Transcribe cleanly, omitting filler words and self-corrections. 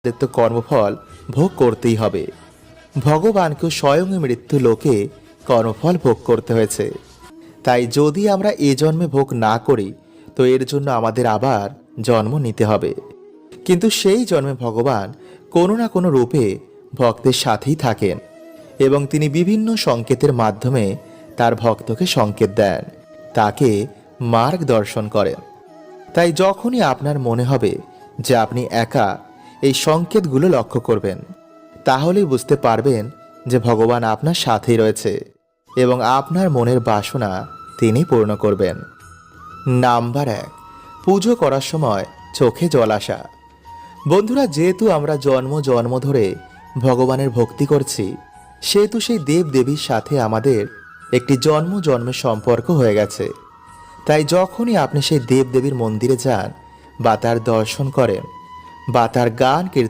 তো কর্মফল ভোগ করতেই হবে। ভগবানকেও স্বয়ং মৃত্যু লোকে কর্মফল ভোগ করতে হয়েছে। তাই যদি আমরা এ জন্মে ভোগ না করি তো এর জন্য আমাদের আবার জন্ম নিতে হবে। কিন্তু সেই জন্মে ভগবান কোনো না কোনো রূপে ভক্তের সাথেই থাকেন এবং তিনি বিভিন্ন সংকেতের মাধ্যমে তার ভক্তকে সংকেত দেন, তাকে মার্গদর্শন করেন। তাই যখনই আপনার মনে হবে যে আপনি একা, এই সংকেতগুলো লক্ষ্য করবেন, তাহলেই বুঝতে পারবেন যে ভগবান আপনার সাথেই রয়েছে এবং আপনার মনের বাসনা তিনি পূর্ণ করবেন। নাম্বার 1, পুজো করার সময় চোখে জল আসা। বন্ধুরা, যেহেতু আমরা জন্ম জন্ম ধরে ভগবানের ভক্তি করছি, সেহেতু সেই দেব দেবীর সাথে আমাদের একটি জন্ম জন্মের সম্পর্ক হয়ে গেছে। তাই যখনই আপনি সেই দেব দেবীর মন্দিরে যান বা তার দর্শন করেন বা তার গান কীর্তন